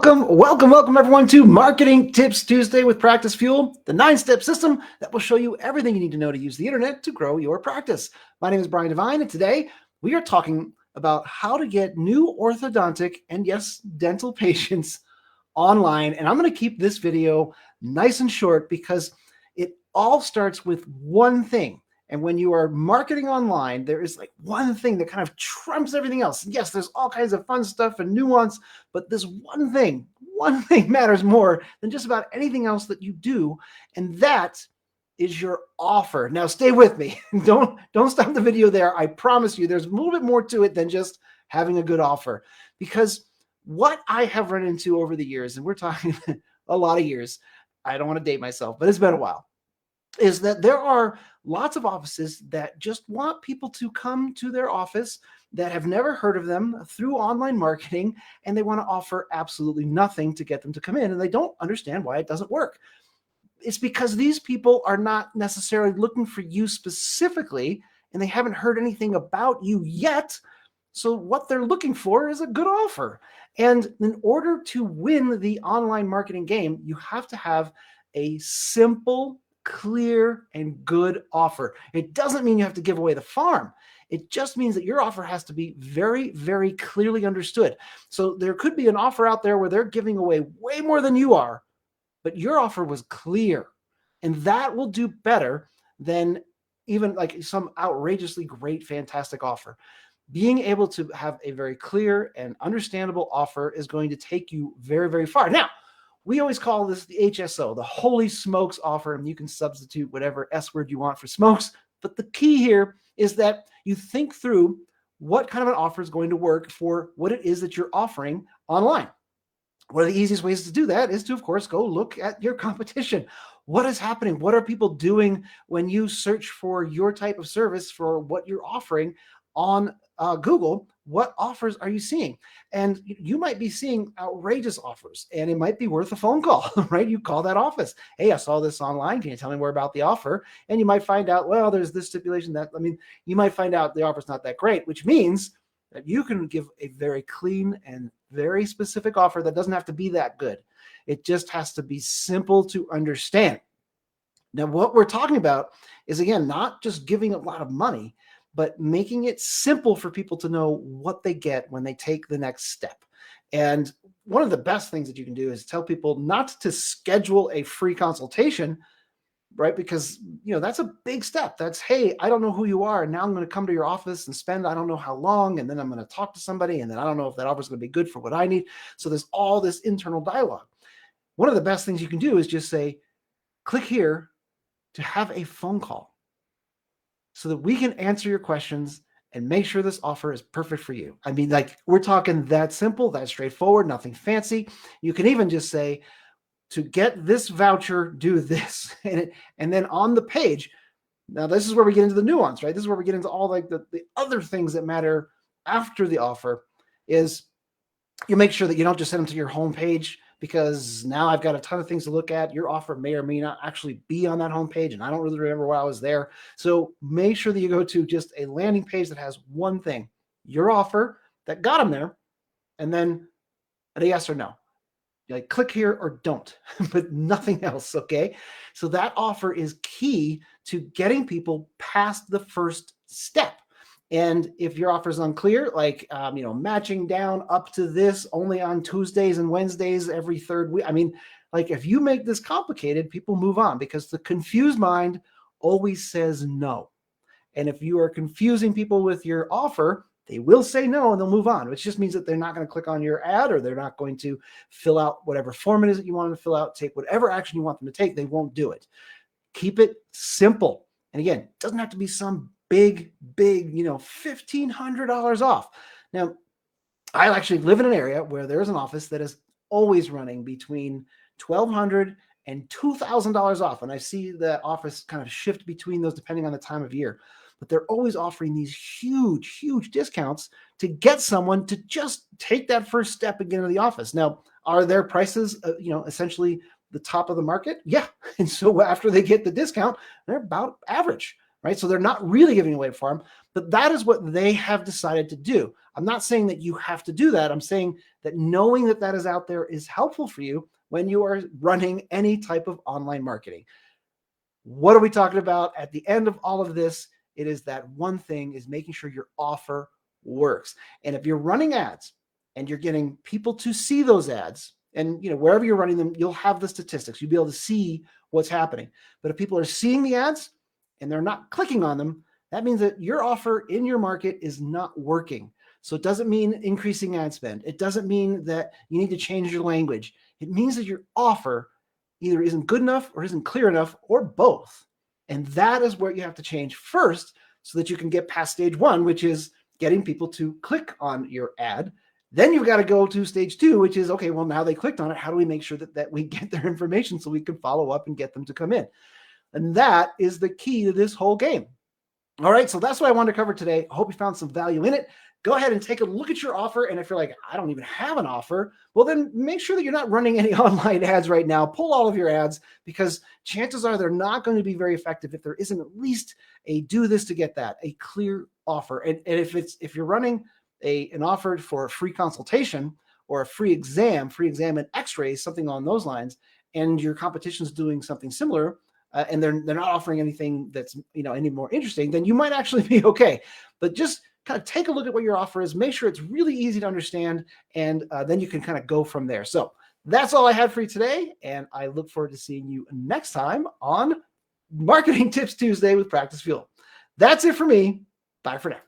Welcome everyone to Marketing Tips Tuesday with Practicefuel, the 9-step system that will show you everything you need to know to use the internet to grow your practice. My name is Brian Devine, and today we are talking about how to get new orthodontic and yes, dental patients online. And I'm going to keep this video nice and short because it all starts with one thing. And when you are marketing online, there is like one thing that kind of trumps everything else. Yes, there's all kinds of fun stuff and nuance, but this one thing matters more than just about anything else that you do. And that is your offer. Now stay with me. Don't stop the video there. I promise you there's a little bit more to it than just having a good offer. Because what I have run into over the years, and we're talking a lot of years, I don't want to date myself, but it's been a while, is that there are lots of offices that just want people to come to their office that have never heard of them through online marketing, and they want to offer absolutely nothing to get them to come in, and they don't understand why it doesn't work. It's because these people are not necessarily looking for you specifically, and they haven't heard anything about you yet. So what they're looking for is a good offer. And in order to win the online marketing game, you have to have a simple, clear, and good offer. It doesn't mean you have to give away the farm. It just means that your offer has to be very, very clearly understood. So there could be an offer out there where they're giving away way more than you are, but your offer was clear. And that will do better than even like some outrageously great, fantastic offer. Being able to have a very clear and understandable offer is going to take you very, very far. Now, we always call this the HSO, the holy smokes offer, and you can substitute whatever S word you want for smokes. But the key here is that you think through what kind of an offer is going to work for what it is that you're offering online. One of the easiest ways to do that is to, of course, go look at your competition. What is happening? What are people doing when you search for your type of service for what you're offering on Google? What offers are you seeing? And you might be seeing outrageous offers, and it might be worth a phone call, right? You call that office. Hey, I saw this online. Can you tell me more about the offer? And you might find out, well, there's this stipulation that, you might find out the offer's not that great, which means that you can give a very clean and very specific offer that doesn't have to be that good. It just has to be simple to understand. Now, what we're talking about is, again, not just giving a lot of money, but making it simple for people to know what they get when they take the next step. And one of the best things that you can do is tell people not to schedule a free consultation, right? Because, that's a big step. That's, hey, I don't know who you are. And now I'm going to come to your office and spend, I don't know how long. And then I'm going to talk to somebody. And then I don't know if that offer is going to be good for what I need. So there's all this internal dialogue. One of the best things you can do is just say, click here to have a phone call, so that we can answer your questions and make sure this offer is perfect for you. We're talking that simple, that straightforward, nothing fancy. You can even just say, to get this voucher, do this. And then on the page, now this is where we get into the nuance, right? This is where we get into all the other things that matter after the offer, is you make sure that you don't just send them to your homepage, because now I've got a ton of things to look at. Your offer may or may not actually be on that homepage, and I don't really remember why I was there. So make sure that you go to just a landing page that has one thing, your offer that got them there, and then a yes or no. Like, click here or don't, but nothing else, okay? So that offer is key to getting people past the first step. And if your offer is unclear, like, matching down up to this only on Tuesdays and Wednesdays every third week. If you make this complicated, people move on, because the confused mind always says no. And if you are confusing people with your offer, they will say no and they'll move on, which just means that they're not going to click on your ad, or they're not going to fill out whatever form it is that you want them to fill out, take whatever action you want them to take. They won't do it. Keep it simple. And again, it doesn't have to be some big, $1,500 off. Now, I actually live in an area where there's an office that is always running between $1,200 and $2,000 off. And I see the office kind of shift between those depending on the time of year. But they're always offering these huge, huge discounts to get someone to just take that first step and get into the office. Now, are their prices, essentially the top of the market? Yeah. And so after they get the discount, they're about average. right? So they're not really giving away for them, but that is what they have decided to do. I'm not saying that you have to do that. I'm saying that knowing that that is out there is helpful for you when you are running any type of online marketing. What are we talking about at the end of all of this? It is that one thing is making sure your offer works. And if you're running ads and you're getting people to see those ads, and wherever you're running them, you'll have the statistics. You'll be able to see what's happening. But if people are seeing the ads and they're not clicking on them, that means that your offer in your market is not working. So it doesn't mean increasing ad spend. It doesn't mean that you need to change your language. It means that your offer either isn't good enough or isn't clear enough, or both. And that is where you have to change first so that you can get past stage one, which is getting people to click on your ad. Then you've got to go to stage two, which is, okay, well, now they clicked on it. How do we make sure that we get their information so we can follow up and get them to come in? And that is the key to this whole game. All right, so that's what I wanted to cover today. I hope you found some value in it. Go ahead and take a look at your offer. And if you're like, I don't even have an offer, well, then make sure that you're not running any online ads right now. Pull all of your ads, because chances are they're not going to be very effective if there isn't at least a do this to get that, a clear offer. And if you're running an offer for a free consultation or a free exam and x-rays, something along those lines, and your competition is doing something similar, and they're not offering anything that's any more interesting, then you might actually be okay. But just kind of take a look at what your offer is, make sure it's really easy to understand, and then you can kind of go from there. So that's all I had for you today, and I look forward to seeing you next time on Marketing Tips Tuesday with Practicefuel. That's it for me. Bye for now.